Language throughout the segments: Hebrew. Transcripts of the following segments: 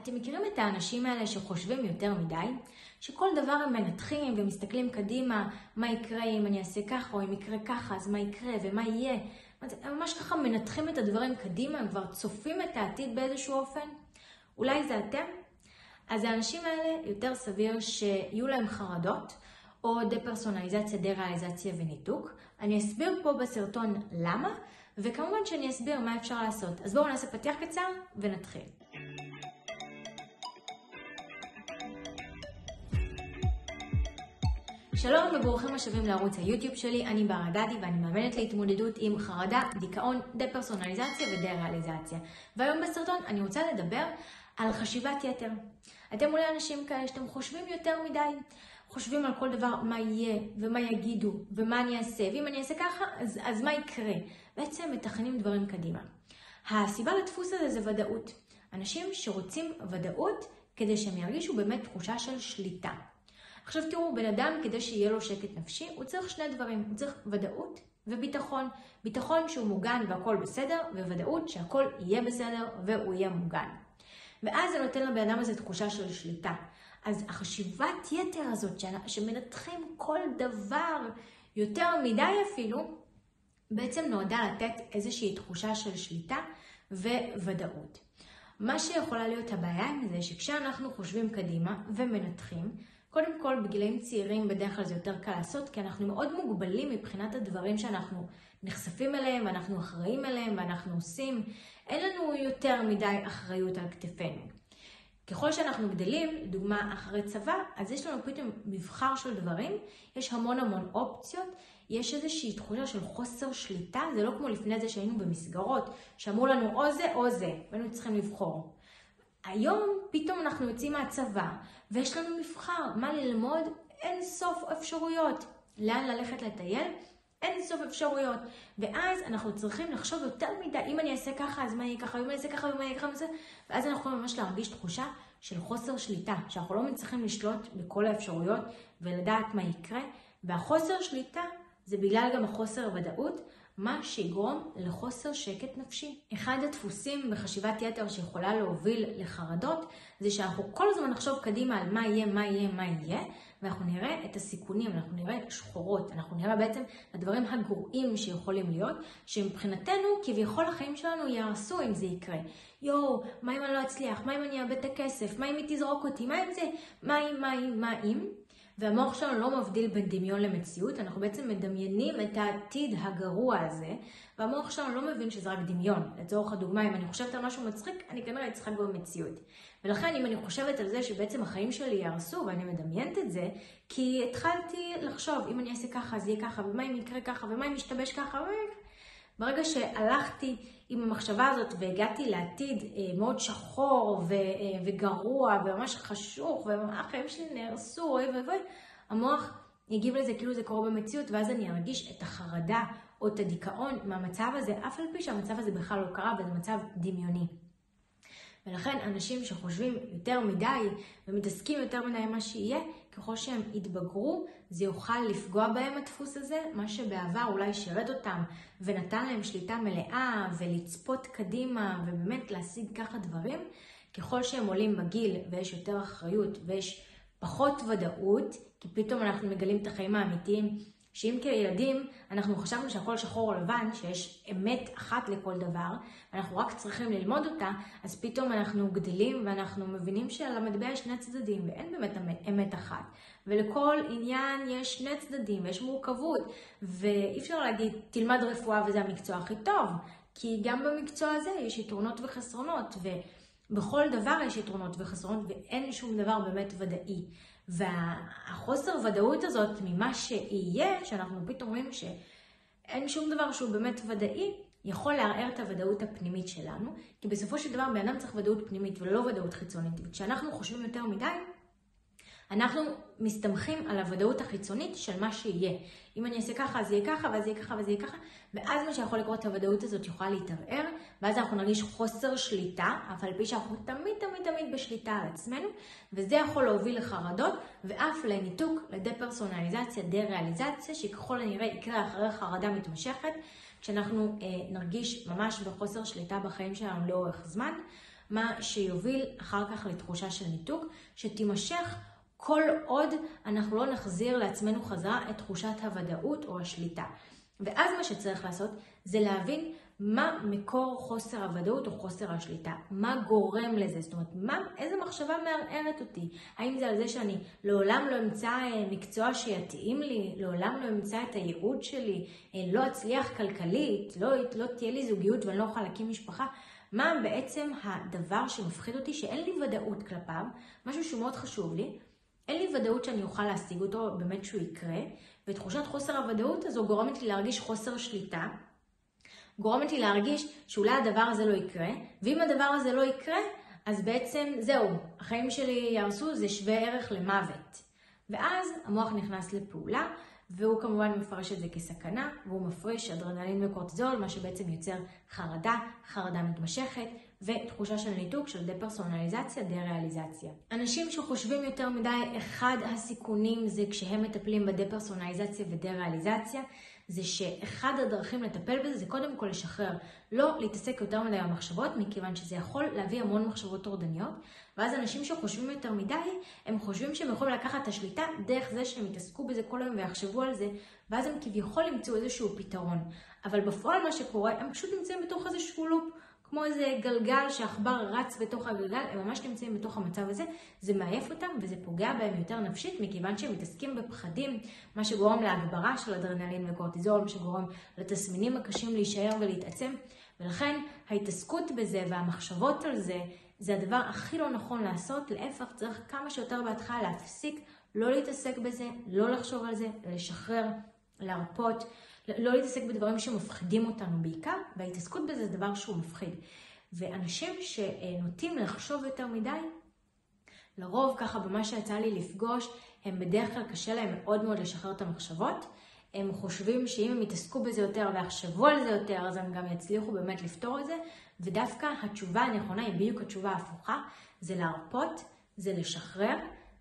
אתם מכירים את האנשים האלה שחושבים יותר מדי? שכל דבר הם מנתחים ומסתכלים קדימה, מה יקרה אם אני אעשה ככה, או אם יקרה ככה, אז מה יקרה ומה יהיה? הם ממש ככה מנתחים את הדברים קדימה, הם כבר צופים את העתיד באיזשהו אופן. אולי זה אתם? אז האנשים האלה יותר סביר שיהיו להם חרדות, או דה-פרסונליזציה, דה-ריאליזציה וניתוק. אני אסביר פה בסרטון למה, וכמובן שאני אסביר מה אפשר לעשות. אז בואו נעשה פתיח קצר ונתחיל. שלום וברוכים השבים לערוץ היוטיוב שלי, אני בר הדדי ואני מאמנת להתמודדות עם חרדה, דיכאון, דה-פרסונליזציה ודה-ריאליזציה. והיום בסרטון אני רוצה לדבר על חשיבת יתר. אתם אולי אנשים כאלה שאתם חושבים יותר מדי, חושבים על כל דבר מה יהיה ומה יגידו ומה אני אעשה, ואם אני אעשה ככה אז מה יקרה. בעצם מתכננים דברים קדימה. הסיבה לדפוס הזה זה ודאות. אנשים שרוצים ודאות כדי שהם ירגישו באמת תחושה של שליטה. עכשיו תראו, בן אדם כדי שיהיה לו שקט נפשי, הוא צריך שני דברים. הוא צריך ודאות וביטחון. ביטחון שהוא מוגן והכל בסדר, וודאות שהכל יהיה בסדר והוא יהיה מוגן. ואז זה נותן לבן אדם הזה תחושה של שליטה. אז החשיבת יתר הזאת שמנתחים כל דבר יותר מדי אפילו, בעצם נועדה לתת איזושהי תחושה של שליטה וודאות. מה שיכולה להיות הבעיה עם זה שכשאנחנו חושבים קדימה ומנתחים, קודם כל בגילאים צעירים בדרך כלל זה יותר קל לעשות, כי אנחנו מאוד מוגבלים מבחינת הדברים שאנחנו נחשפים אליהם, ואנחנו אחראים אליהם, ואנחנו עושים. אין לנו יותר מדי אחריות על כתפינו. ככל שאנחנו גדלים, לדוגמה אחרי צבא, אז יש לנו פתאום מבחר של דברים, יש המון אופציות, יש איזושהי תחושה של חוסר שליטה, זה לא כמו לפני זה שהיינו במסגרות, שאמרו לנו או זה או זה, והיינו צריכים לבחור. היום פתאום אנחנו יוצאים מהצבא, ויש לנו מבחר, מה ללמוד? אין סוף אפשרויות. לאן ללכת לטייל? אין סוף אפשרויות. ואז אנחנו צריכים לחשוב יותר מדי, אם אני אעשה ככה, אז מה יהיה ככה, אם אני אעשה ככה, ומה יהיה ככה, ואז אנחנו יכולים ממש להרגיש תחושה של חוסר שליטה, שאנחנו לא מצליחים לשלוט בכל האפשרויות ולדעת מה יקרה, והחוסר שליטה זה בגלל גם החוסר ודאות, מה שיגרום לחוסר שקט נפשי. אחד הדפוסים בחשיבת יתר שיכולה להוביל לחרדות, זה שאנחנו כל הזמן נחשוב קדימה על מה יהיה, מה יהיה, מה יהיה, ואנחנו נראה את הסיכונים, אנחנו נראה שחורות, אנחנו נראה בעצם הדברים הגרועים שיכולים להיות, שמבחינתנו כביכול החיים שלנו יהרסו אם זה יקרה. מה אם אני לא אצליח? מה אם אני אאבד את הכסף? מה אם היא תזרוק אותי? מה אם זה? מה אם? והמוח שלנו לא מבדיל בין דמיון למציאות, אנחנו בעצם מדמיינים את העתיד הגרוע הזה, והמוח שלנו לא מבין שזה רק דמיון. לצורך הדוגמה, אם אני חושבת על משהו מצחיק, אני כנראה אצחק במציאות. ולכן אם אני חושבת על זה שבעצם החיים שלי יהרסו, ואני מדמיינת את זה, כי התחלתי לחשוב, אם אני אעשה ככה, אז יהיה ככה, ומה אם יקרה ככה, ומה אם ישתבש ככה, ברגע שהלכתי עם המחשבה הזאת והגעתי לעתיד מאוד שחור וגרוע וממש חשוך והחיים שלי נהרסו, המוח יגיב לזה כאילו זה קורה במציאות, ואז אני ארגיש את החרדה או את הדיכאון מהמצב הזה, אף על פי שהמצב הזה בכלל לא קרה וזה מצב דמיוני. ולכן אנשים שחושבים יותר מדי ומתעסקים יותר מדי מה שיהיה, ככל שהם יתבגרו, זה יוכל לפגוע בהם הדפוס הזה, מה שבעבר אולי שירת אותם ונתן להם שליטה מלאה ולצפות קדימה ובאמת להשיג ככה דברים. ככל שהם עולים בגיל ויש יותר אחריות ויש פחות ודאות, כי פתאום אנחנו מגלים את החיים האמיתיים, שאם כילדים אנחנו חשבנו שהכל שחור או לבן, שיש אמת אחת לכל דבר, ואנחנו רק צריכים ללמוד אותה, אז פתאום אנחנו גדלים ואנחנו מבינים שלמטבע יש שני צדדים, ואין באמת אמת אחת. ולכל עניין יש שני צדדים, ויש מורכבות, ואי אפשר להגיד, תלמד רפואה וזה המקצוע הכי טוב, כי גם במקצוע הזה יש יתרונות וחסרונות, ובכל דבר יש יתרונות וחסרונות, ואין שום דבר באמת ודאי. והחוסר ודאות הזאת ממה שיהיה, שאנחנו פתאום רואים שאין שום דבר שהוא באמת ודאי, יכול לערער את הוודאות הפנימית שלנו, כי בסופו של דבר בן אדם צריך ודאות פנימית ולא ודאות חיצונית. וכשאנחנו חושבים יותר מדי, אנחנו מסתמכים על הוודאות החיצונית של מה שיהיה. אם אני אעשה ככה, אז יהיה ככה, ואז יהיה ככה, ואז יהיה ככה, ואז מה שיכול לקרות, הוודאות הזאת יכולה להתערער, ואז אנחנו נרגיש חוסר שליטה, אבל על פי שאנחנו תמיד בשליטה על עצמנו, וזה יכול להוביל לחרדות, ואף לניתוק, לדה-פרסונליזציה, דה-ריאליזציה, שככל הנראה יקרה אחרי חרדה מתמשכת, כשאנחנו נרגיש ממש בחוסר שליטה בחיים שלנו לאורך זמן, מה שיוביל אחר כך לתחושה של ניתוק, שתימשך כל עוד אנחנו לא נחזיר לעצמנו חזרה את תחושת הוודאות או השליטה. ואז מה שצריך לעשות זה להבין מה מקור חוסר הוודאות או חוסר השליטה. מה גורם לזה? זאת אומרת, איזה מחשבה מערערת אותי? האם זה על זה שאני לעולם לא אמצא מקצוע שיתאים לי, לעולם לא אמצא את הייעוד שלי, לא אצליח כלכלית, לא תהיה לי זוגיות ואני לא אוכל להקים משפחה? מה בעצם הדבר שמפחיד אותי שאין לי ודאות כלפיו? משהו שהוא מאוד חשוב לי. אין לי ודאות שאני אוכל להשיג אותו, באמת שהוא יקרה, ותחושת חוסר הוודאות הזו גורמת לי להרגיש חוסר שליטה, גורמת לי להרגיש שאולי הדבר הזה לא יקרה, ואם הדבר הזה לא יקרה, אז בעצם זהו, החיים שלי ירסו, זה שווה ערך למוות. ואז המוח נכנס לפעולה, והוא כמובן מפרש את זה כסכנה, והוא מפריש אדרנלין וקורטיזול, מה שבעצם יוצר חרדה מתמשכת, ותחושה של ניתוק, של דה-פרסונליזציה, דה-ריאליזציה. אנשים שחושבים יותר מדי, אחד הסיכונים זה כשהם מטפלים בדה-פרסונליזציה ודה-ריאליזציה, זה שאחד הדרכים לטפל בזה זה קודם כל לשחרר, לא להתעסק יותר מדי במחשבות, מכיוון שזה יכול להביא המון מחשבות טורדניות, ואז אנשים שחושבים יותר מדי, הם חושבים שהם יכולים לקחת את השליטה דרך זה שהם יתעסקו בזה כל היום ויחשבו על זה, ואז הם כביכול ימצאו איזשהו פתרון. אבל בפועל מה שקורה, הם פשוט נמצאים בתוך איזשהו לופ, כמו איזה גלגל שעכבר רץ בתוך הגלגל, הם ממש נמצאים בתוך המצב הזה, זה מעייף אותם וזה פוגע בהם יותר נפשית, מכיוון שהם מתעסקים בפחדים, מה שגורם להגברה של אדרנלין וקורטיזול, מה שגורם לתסמינים הקשים להישאר ולהתעצם, ולכן ההתעסקות בזה והמחשבות על זה, זה הדבר הכי לא נכון לעשות, להפך צריך כמה שיותר בהתחלה להפסיק, לא להתעסק בזה, לא לחשוב על זה, לשחרר, להרפות, לא להתעסק בדברים שמפחידים אותנו בעיקר, וההתעסקות בזה זה דבר שהוא מפחיד. ואנשים שנוטים לחשוב יותר מדי, לרוב ככה במה שיצא לי לפגוש, הם בדרך כלל קשה להם מאוד מאוד לשחרר את המחשבות. הם חושבים שאם הם יתעסקו בזה יותר ויחשבו על זה יותר, אז הם גם יצליחו באמת לפתור את זה. ודווקא התשובה הנכונה היא בדיוק התשובה ההפוכה, זה להרפות, זה לשחרר,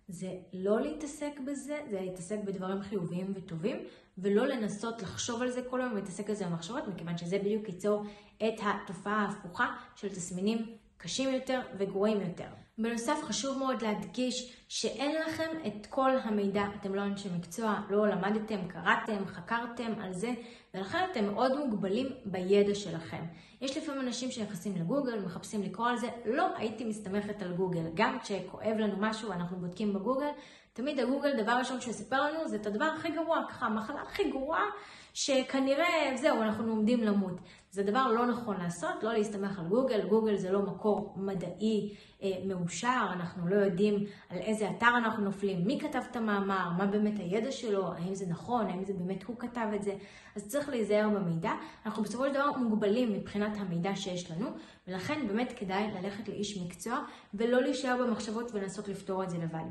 זה לא להתעסק בזה, זה להתעסק בדברים חיוביים וטובים, ולא לנסות לחשוב על זה כל היום ולהתעסק על זה במחשבות, מכיוון שזה בדיוק ייצור את התופעה ההפוכה של תסמינים קשים יותר וגרועים יותר. בנוסף חשוב מאוד להדגיש שאין לכם את כל המידע, אתם לא אנשי מקצוע, לא למדתם, קראתם, חקרתם על זה, ולכן אתם מאוד מוגבלים בידע שלכם. יש לפעמים אנשים שנכנסים לגוגל, מחפשים לקרוא על זה, לא הייתי מסתמכת על גוגל. גם כשכואב לנו משהו ואנחנו בודקים בגוגל, תמיד הגוגל, דבר ראשון שיספר לנו, זה את הדבר הכי גרוע, ככה, המחלה הכי גרועה, שכנראה, זהו, אנחנו עומדים למות. זה דבר לא נכון לעשות, לא להסתמך על גוגל. גוגל זה לא מקור מדעי מאושר, אנחנו לא יודעים על איזה אתר אנחנו נופלים, מי כתב את המאמר, מה באמת הידע שלו, האם זה נכון, האם זה באמת הוא כתב את זה. אז צריך להיזהר במידע. אנחנו בסופו של דבר מוגבלים מבחינת המידע שיש לנו, ולכן באמת כדאי ללכת לאיש מקצוע, ולא להישאר במחשבות ולנסות לפתור את זה לבד.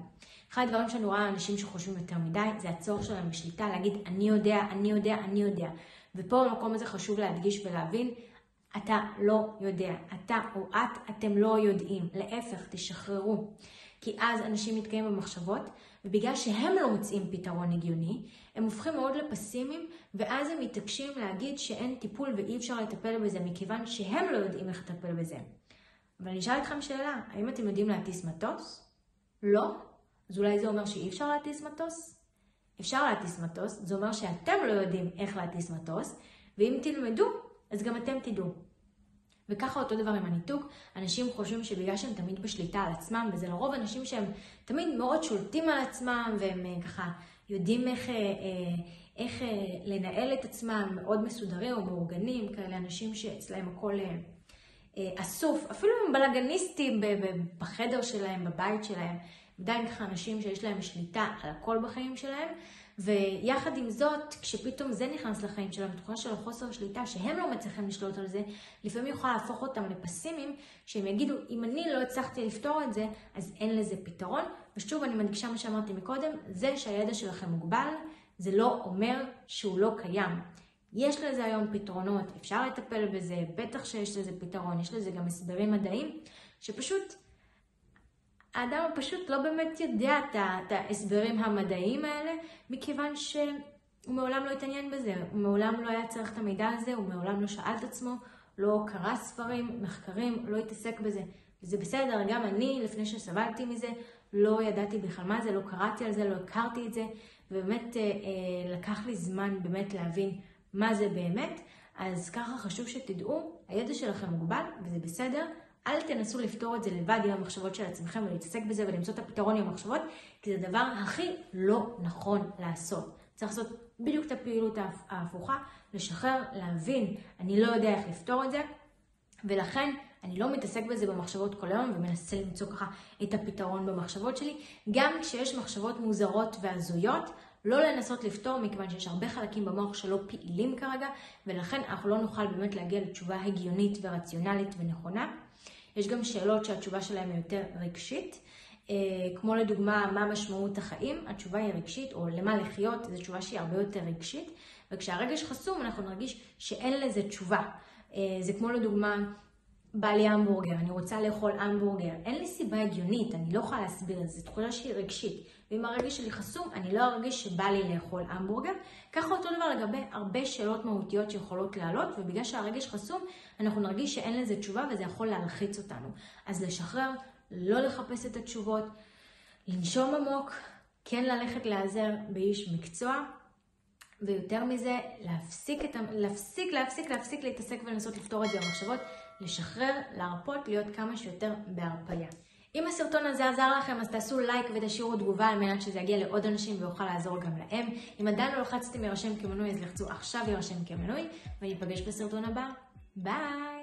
אחד הדברים שאני רואה אנשים שחושבים יותר מדי, זה הצורך שלהם בשליטה, להגיד אני יודע, אני יודע, אני יודע. ופה במקום הזה חשוב להדגיש ולהבין, אתה לא יודע, אתה או אתם לא יודעים. להפך, תשחררו. כי אז אנשים מתקיים במחשבות, ובגלל שהם לא מוצאים פתרון הגיוני, הם הופכים מאוד לפסימיים, ואז הם מתעקשים להגיד שאין טיפול ואי אפשר לטפל בזה, מכיוון שהם לא יודעים איך לטפל בזה. אבל אני אשאל אתכם שאלה, האם אתם יודעים להטיס מטוס? לא? אז אולי זה אומר שאי אפשר להטיס מטוס? אפשר להטיס מטוס, זה אומר שאתם לא יודעים איך להטיס מטוס, ואם תלמדו, אז גם אתם תדעו. וככה אותו דבר עם הניתוק, אנשים חושבים שבגלל שהם תמיד בשליטה על עצמם, וזה לרוב אנשים שהם תמיד מאוד שולטים על עצמם, והם ככה יודעים איך לנהל את עצמם, מאוד מסודרים או מאורגנים, כאלה אנשים שאצלהם הכל אסוף, אפילו הם בלגניסטים בחדר שלהם, בבית שלהם, עדיין ככה אנשים שיש להם שליטה על הכל בחיים שלהם, ויחד עם זאת, כשפתאום זה נכנס לחיים שלהם, בתחושה של חוסר שליטה, שהם לא מצליחים לשלוט על זה, לפעמים יוכל להפוך אותם לפסימיים, שהם יגידו, אם אני לא הצלחתי לפתור את זה, אז אין לזה פתרון. ושוב, אני מדגישה מה שאמרתי מקודם, זה שהידע שלכם מוגבל, זה לא אומר שהוא לא קיים. יש לזה היום פתרונות, אפשר לטפל בזה, בטח שיש לזה פתרון, יש לזה גם הסברים מדעיים, שפשוט האדם פשוט לא באמת יודע את ההסברים המדעיים האלה, מכיוון שהוא מעולם לא התעניין בזה, הוא מעולם לא היה צריך את המידע הזה, הוא מעולם לא שאל את עצמו, לא קרא ספרים, מחקרים, לא התעסק בזה. וזה בסדר, גם אני, לפני שסבלתי מזה, לא ידעתי בכלל מה זה, לא קראתי על זה, לא הכרתי את זה, ובאמת לקח לי זמן באמת להבין מה זה באמת. אז ככה חשוב שתדעו, הידע שלכם מוגבל, וזה בסדר. אל תנסו לפתור את זה לבד עם המחשבות של עצמכם ולהתעסק בזה ולמצוא את הפתרון עם המחשבות, כי זה הדבר הכי לא נכון לעשות. צריך לעשות בדיוק את הפעילות ההפוכה, לשחרר, להבין, אני לא יודע איך לפתור את זה, ולכן אני לא מתעסק בזה במחשבות כל היום ומנסה למצוא ככה את הפתרון במחשבות שלי. גם כשיש מחשבות מוזרות והזויות, לא לנסות לפתור, מכיוון שיש הרבה חלקים במוח שלא פעילים כרגע, ולכן אנחנו לא נוכל באמת להגיע לתשובה הגיונית ורציונלית ונכונה. יש גם שאלות שהתשובה שלהם היא יותר רגשית, כמו לדוגמה, מה משמעות החיים? התשובה היא רגשית, או למה לחיות, זו תשובה שהיא הרבה יותר רגשית, וכשהרגש חסום אנחנו נרגיש שאין לזה תשובה. זה כמו לדוגמה, בא לי המבורגר, אני רוצה לאכול המבורגר, אין לי סיבה הגיונית, אני לא יכולה להסביר את זה, זו תחושה שהיא רגשית. ואם הרגש שלי חסום, אני לא ארגיש שבא לי לאכול המבורגר. ככה אותו דבר לגבי הרבה שאלות מהותיות שיכולות לעלות, ובגלל שהרגש חסום, אנחנו נרגיש שאין לזה תשובה, וזה יכול להלחיץ אותנו. אז לשחרר, לא לחפש את התשובות, לנשום עמוק, כן ללכת להיעזר באיש מקצוע, ויותר מזה, להפסיק להתעסק ולנסות לפתור את זה במחשבות, לשחרר, להרפות, להיות כמה שיותר בהרפיה. אם הסרטון הזה עזר לכם, אז תעשו לייק ותשאירו תגובה על מנת שזה יגיע לעוד אנשים ויוכל לעזור גם להם. אם עדיין לא לחצתם להירשם כמנוי, אז לחצו עכשיו להירשם כמנוי, וניפגש בסרטון הבא. ביי!